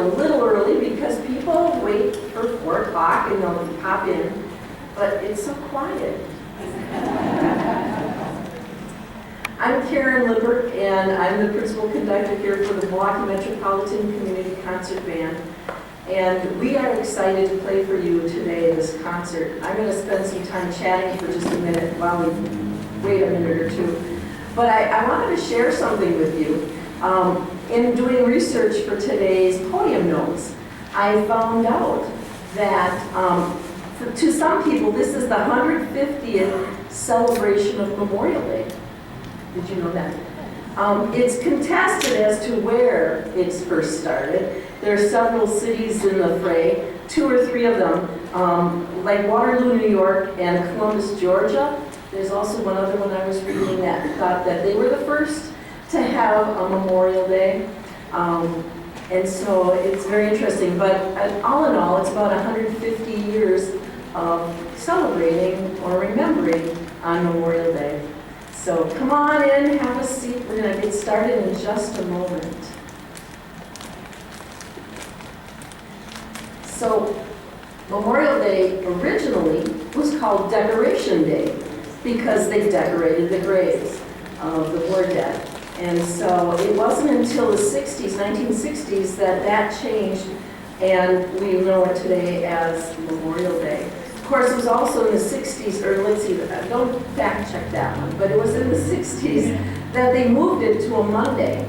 little early because people wait for 4 o'clock and they'll pop in, but it's so quiet. I'm Karen Lippert, and I'm the principal conductor here for the Milwaukee Metropolitan Community Concert Band. And we are excited to play for you today this concert. I'm going to spend some time chatting for just a minute while we wait a minute or two. But I wanted to share something with you. In doing research for today's podium notes, I found out that to some people, this is the 150th celebration of Memorial Day. Did you know that? It's contested as to where it's first started. There are several cities in the fray, 2 or 3 of them, like Waterloo, New York, and Columbus, Georgia. There's also one other one I was reading that thought that they were the first to have a Memorial Day. And so it's very interesting. But all in all, it's about 150 years of celebrating or remembering on Memorial Day. So come on in, have a seat. We're going to get started in just a moment. So Memorial Day originally was called Decoration Day because they decorated the graves of the war dead. And so it wasn't until the 60s, 1960s, that changed, and we know it today as Memorial Day. Of course, it was also in the 60s, or let's see, don't fact check that one, but it was in the 60s that they moved it to a Monday.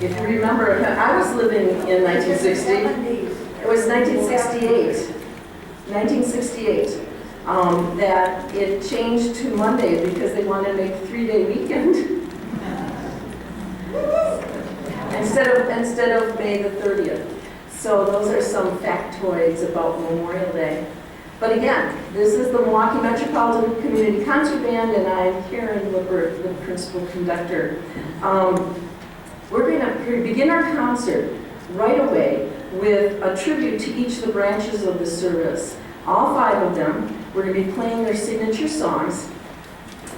If you remember, I was living in 1960. It was 1968, that it changed to Monday because they wanted to make a 3-day weekend. Instead of May the 30th. So those are some factoids about Memorial Day. But again, this is the Milwaukee Metropolitan Community Concert Band, and I'm Karen Lippert, the principal conductor. We're going to begin our concert right away with a tribute to each of the branches of the service. All 5 of them. We're going to be playing their signature songs.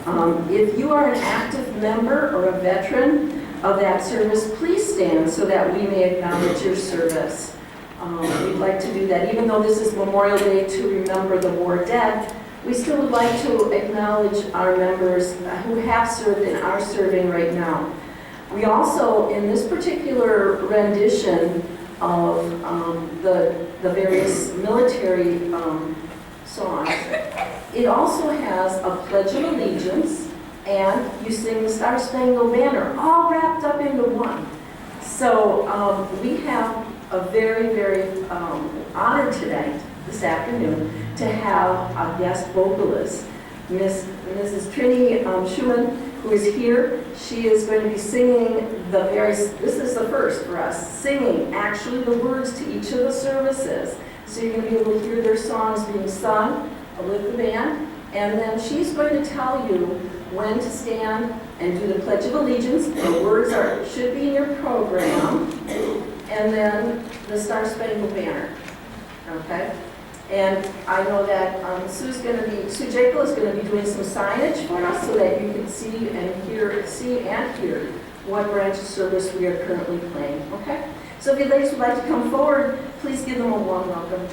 If you are an active member or a veteran of that service, please stand so that we may acknowledge your service. We'd like to do that. Even though this is Memorial Day to remember the war dead, we still would like to acknowledge our members who have served and are serving right now. We also, in this particular rendition of the various military songs, it also has a Pledge of Allegiance, and you sing the Star Spangled Banner, all wrapped up into one. So we have a very, very honor tonight, this afternoon, to have a guest vocalist, Mrs. Trini Schumann, who is here. She is going to be singing this is the first for us, singing actually the words to each of the services. So you're going to be able to hear their songs being sung with the band, and then she's going to tell you when to stand and do the Pledge of Allegiance. The words should be in your program, and then the Star Spangled Banner. Okay? And I know that Sue Jekyll is going to be doing some signage for us so that you can see and hear what branch of service we are currently playing. Okay? So if you ladies would like to come forward, please give them a warm welcome.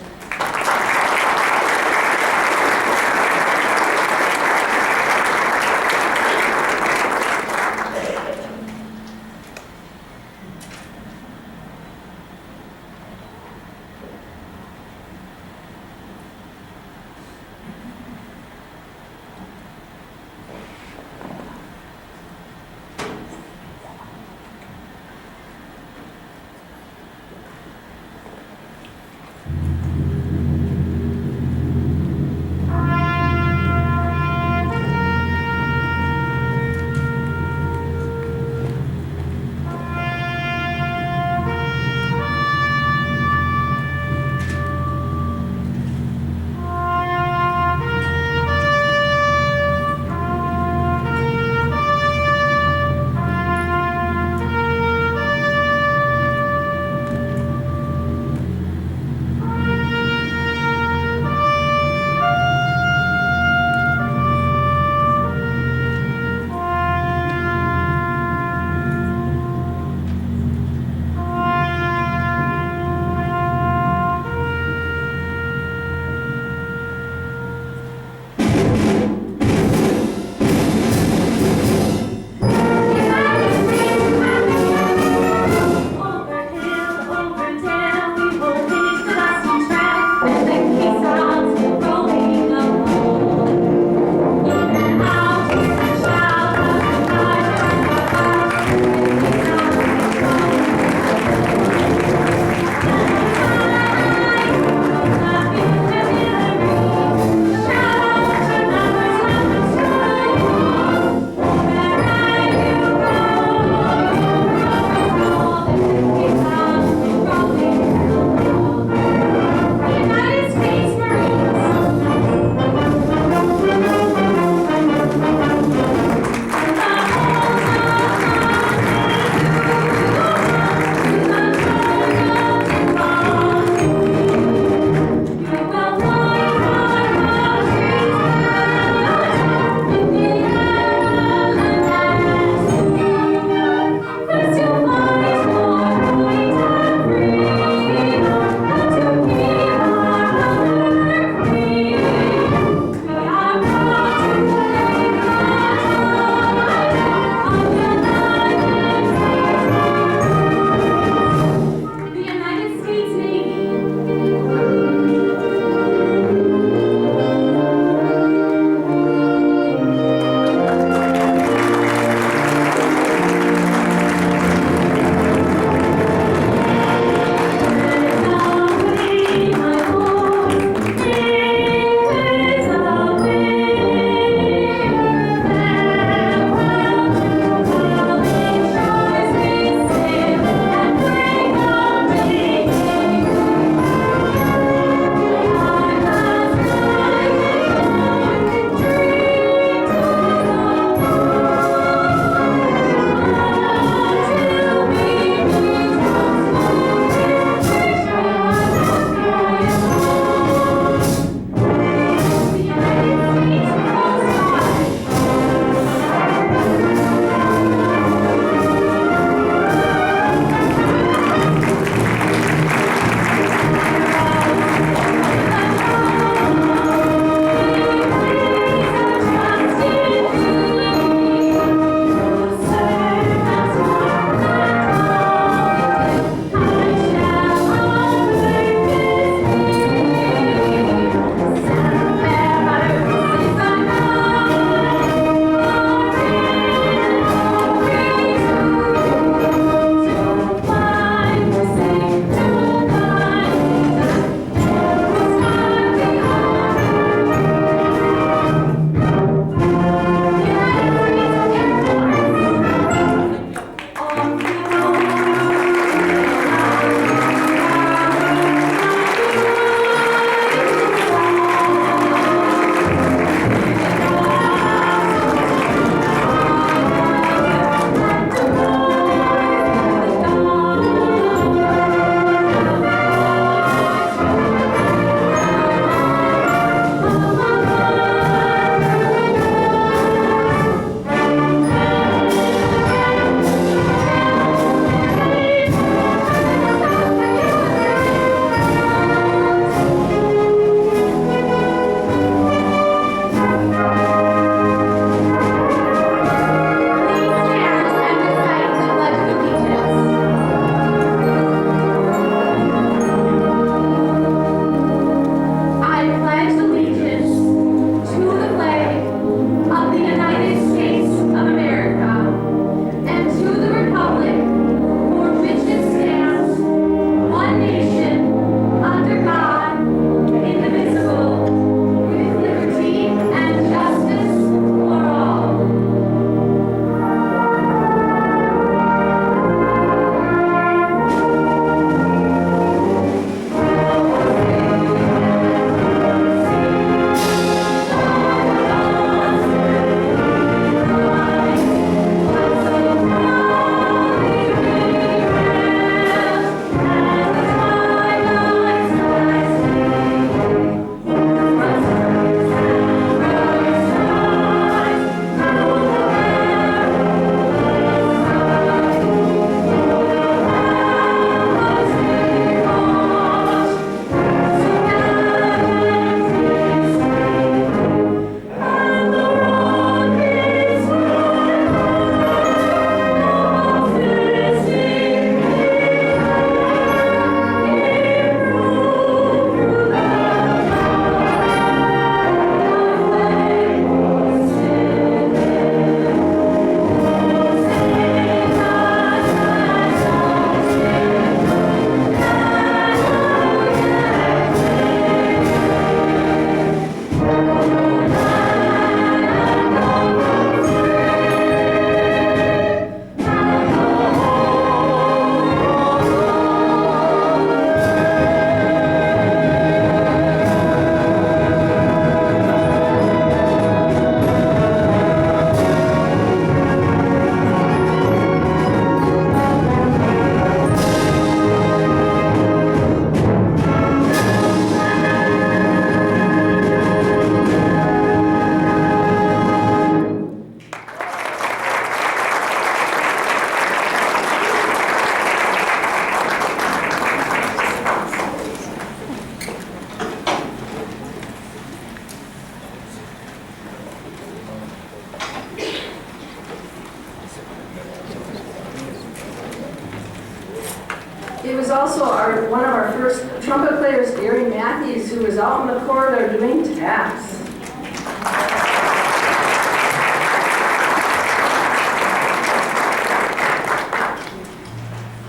also one of our first trumpet players, Gary Matthews, who was out in the corridor doing taps.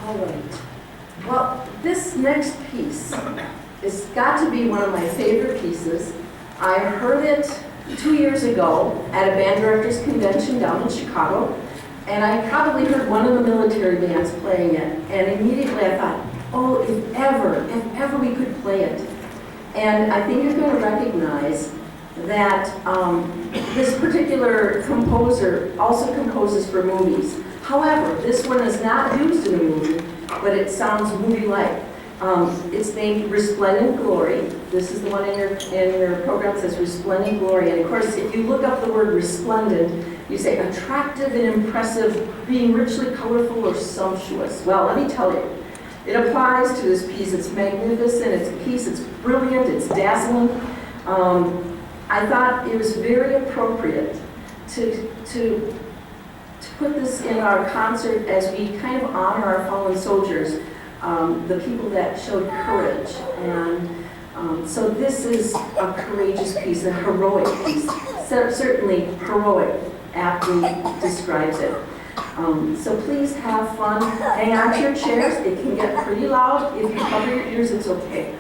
All right. Well, this next piece has got to be one of my favorite pieces. I heard it 2 years ago at a band directors convention down in Chicago, and I probably heard one of the military bands playing it, and immediately I thought, oh, if ever we could play it. And I think you're going to recognize that this particular composer also composes for movies. However, this one is not used in a movie, but it sounds movie-like. It's named Resplendent Glory. This is the one in your program that says Resplendent Glory. And of course, if you look up the word resplendent, you say attractive and impressive, being richly colorful or sumptuous. Well, let me tell you, it applies to this piece. It's magnificent, it's a piece, it's brilliant, it's dazzling. I thought it was very appropriate to put this in our concert as we kind of honor our fallen soldiers, the people that showed courage. And so this is a courageous piece, a heroic piece. Certainly heroic aptly describes it. So please have fun. Hang on to your chairs. It can get pretty loud. If you cover your ears, it's okay.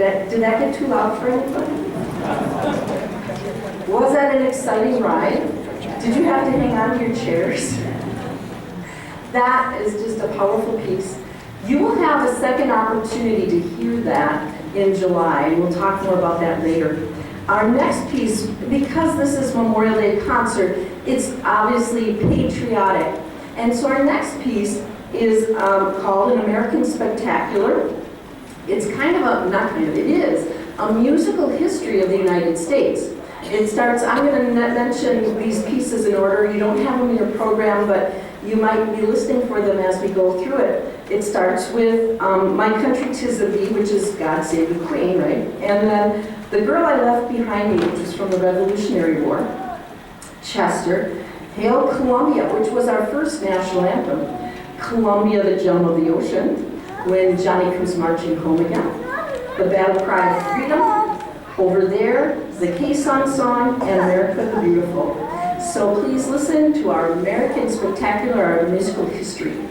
Did that get too loud for anybody? Was that an exciting ride? Did you have to hang on to your chairs? That is just a powerful piece. You will have a second opportunity to hear that in July, and we'll talk more about that later. Our next piece, because this is Memorial Day concert, it's obviously patriotic. And so our next piece is called An American Spectacular. It's kind of a, not kind of, it is a musical history of the United States. It starts, I'm going to mention these pieces in order. You don't have them in your program, but you might be listening for them as we go through it. It starts with My Country 'Tis of Thee, which is God Save the Queen, right? And then The Girl I Left Behind Me, which is from the Revolutionary War, Chester, Hail Columbia, which was our first national anthem, Columbia, the Gem of the Ocean, when Johnny comes marching home again, the Battle Cry of Freedom, Over There, the Quezon Song, and America the Beautiful. So please listen to our American Spectacular, our musical history.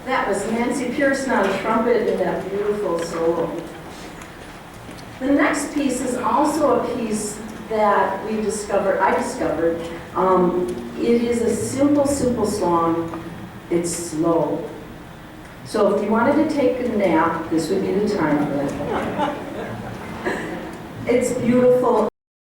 That was Nancy Pearson on trumpet in that beautiful solo. The next piece is also a piece that I discovered. It is a simple song. It's slow. So if you wanted to take a nap, this would be the time for it. It's beautiful.